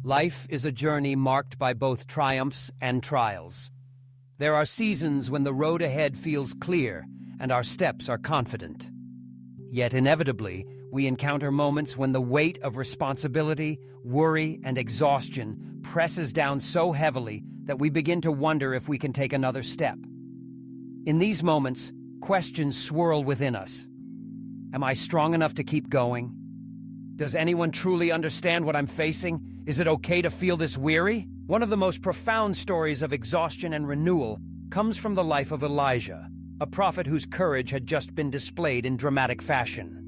Life is a journey marked by both triumphs and trials. There are seasons when the road ahead feels clear and our steps are confident. Yet inevitably, we encounter moments when the weight of responsibility, worry, and exhaustion presses down so heavily that we begin to wonder if we can take another step. In these moments, questions swirl within us. Am I strong enough to keep going? Does anyone truly understand what I'm facing? Is it okay to feel this weary? One of the most profound stories of exhaustion and renewal comes from the life of Elijah, a prophet whose courage had just been displayed in dramatic fashion.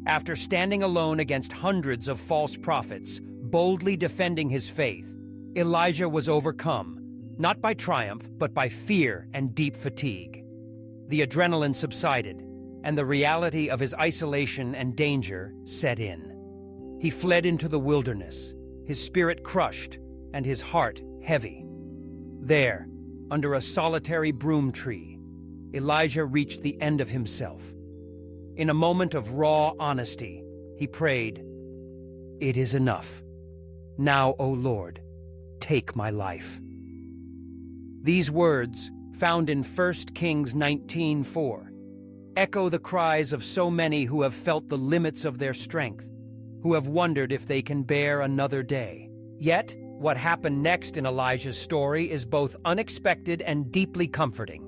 After standing alone against hundreds of false prophets, boldly defending his faith, Elijah was overcome, not by triumph, but by fear and deep fatigue. The adrenaline subsided, and the reality of his isolation and danger set in. He fled into the wilderness, his spirit crushed and his heart heavy. There, under a solitary broom tree, Elijah reached the end of himself. In a moment of raw honesty, he prayed, "It is enough. Now, O Lord, take my life." These words, found in 1 Kings 19:4, echo the cries of so many who have felt the limits of their strength, who have wondered if they can bear another day. Yet, what happened next in Elijah's story is both unexpected and deeply comforting.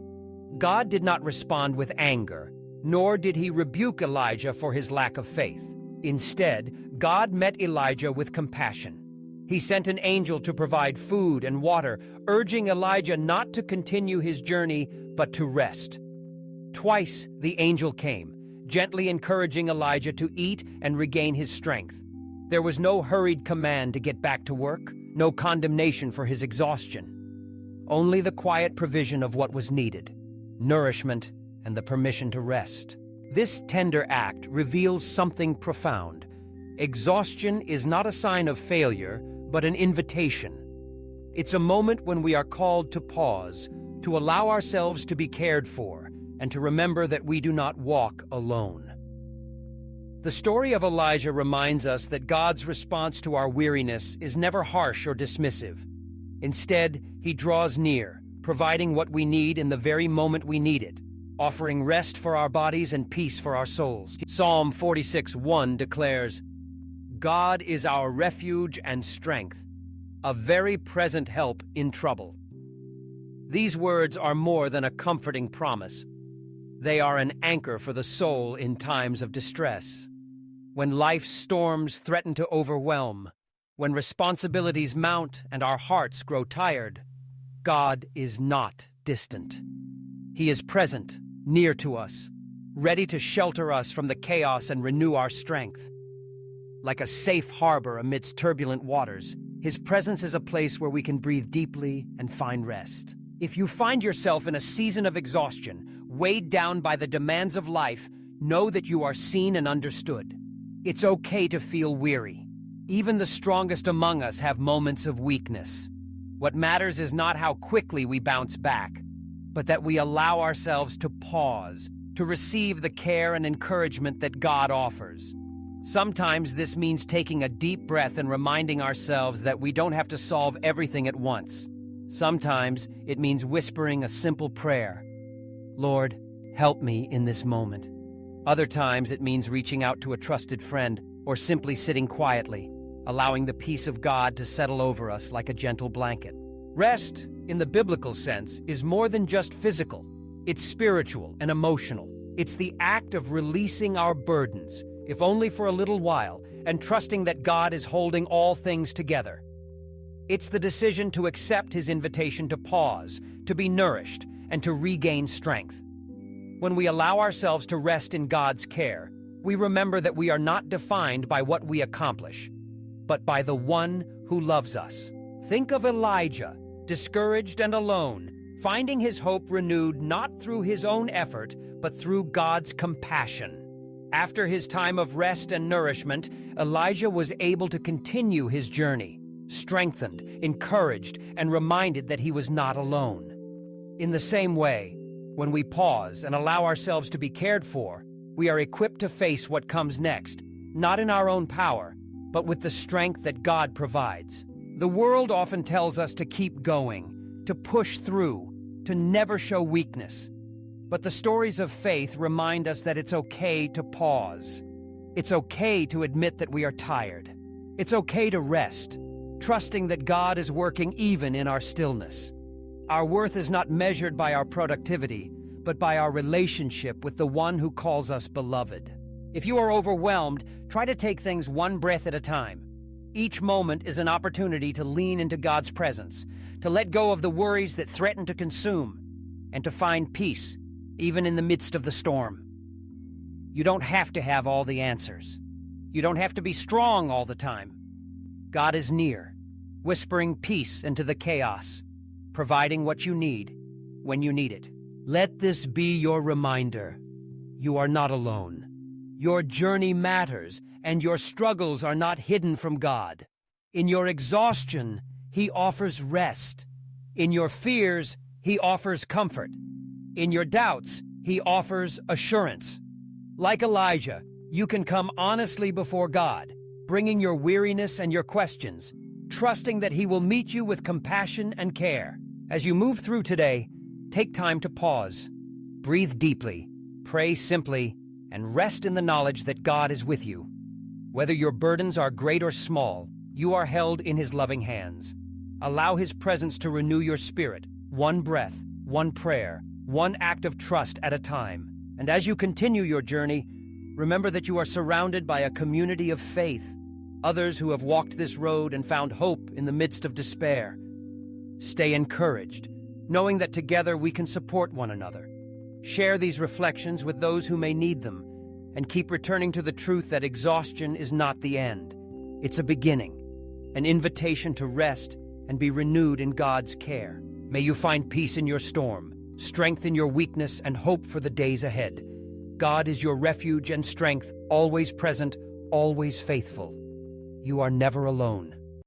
God did not respond with anger, nor did he rebuke Elijah for his lack of faith. Instead, God met Elijah with compassion. He sent an angel to provide food and water, urging Elijah not to continue his journey, but to rest. Twice the angel came, gently encouraging Elijah to eat and regain his strength. There was no hurried command to get back to work, no condemnation for his exhaustion. Only the quiet provision of what was needed, nourishment and the permission to rest. This tender act reveals something profound. Exhaustion is not a sign of failure, but an invitation. It's a moment when we are called to pause, to allow ourselves to be cared for, and to remember that we do not walk alone. The story of Elijah reminds us that God's response to our weariness is never harsh or dismissive. Instead, he draws near, providing what we need in the very moment we need it, offering rest for our bodies and peace for our souls. Psalm 46:1 declares, "God is our refuge and strength, a very present help in trouble." These words are more than a comforting promise. They are an anchor for the soul in times of distress. When life's storms threaten to overwhelm, when responsibilities mount and our hearts grow tired, God is not distant. He is present, near to us, ready to shelter us from the chaos and renew our strength. Like a safe harbor amidst turbulent waters, his presence is a place where we can breathe deeply and find rest. If you find yourself in a season of exhaustion, weighed down by the demands of life, know that you are seen and understood. It's okay to feel weary. Even the strongest among us have moments of weakness. What matters is not how quickly we bounce back, but that we allow ourselves to pause, to receive the care and encouragement that God offers. Sometimes this means taking a deep breath and reminding ourselves that we don't have to solve everything at once. Sometimes it means whispering a simple prayer. Lord, help me in this moment. Other times it means reaching out to a trusted friend or simply sitting quietly, allowing the peace of God to settle over us like a gentle blanket. Rest, in the biblical sense, is more than just physical. It's spiritual and emotional. It's the act of releasing our burdens, if only for a little while, and trusting that God is holding all things together. It's the decision to accept his invitation to pause, to be nourished, and to regain strength. When we allow ourselves to rest in God's care, we remember that we are not defined by what we accomplish, but by the one who loves us. Think of Elijah, discouraged and alone, finding his hope renewed not through his own effort, but through God's compassion. After his time of rest and nourishment, Elijah was able to continue his journey, strengthened, encouraged, and reminded that he was not alone. In the same way, when we pause and allow ourselves to be cared for, we are equipped to face what comes next, not in our own power, but with the strength that God provides. The world often tells us to keep going, to push through, to never show weakness. But the stories of faith remind us that it's okay to pause. It's okay to admit that we are tired. It's okay to rest, trusting that God is working even in our stillness. Our worth is not measured by our productivity, but by our relationship with the one who calls us beloved. If you are overwhelmed, try to take things one breath at a time. Each moment is an opportunity to lean into God's presence, to let go of the worries that threaten to consume, and to find peace, even in the midst of the storm. You don't have to have all the answers. You don't have to be strong all the time. God is near, whispering peace into the chaos, providing what you need when you need it. Let this be your reminder. You are not alone. Your journey matters, and your struggles are not hidden from God. In your exhaustion, He offers rest. In your fears, He offers comfort. In your doubts, He offers assurance. Like Elijah, you can come honestly before God, bringing your weariness and your questions, trusting that He will meet you with compassion and care. As you move through today, take time to pause, breathe deeply, pray simply, and rest in the knowledge that God is with you. Whether your burdens are great or small, you are held in His loving hands. Allow His presence to renew your spirit, one breath, one prayer, one act of trust at a time. And as you continue your journey, remember that you are surrounded by a community of faith, others who have walked this road and found hope in the midst of despair. Stay encouraged, knowing that together we can support one another. Share these reflections with those who may need them, and keep returning to the truth that exhaustion is not the end. It's a beginning, an invitation to rest and be renewed in God's care. May you find peace in your storm, strength in your weakness, and hope for the days ahead. God is your refuge and strength, always present, always faithful. You are never alone.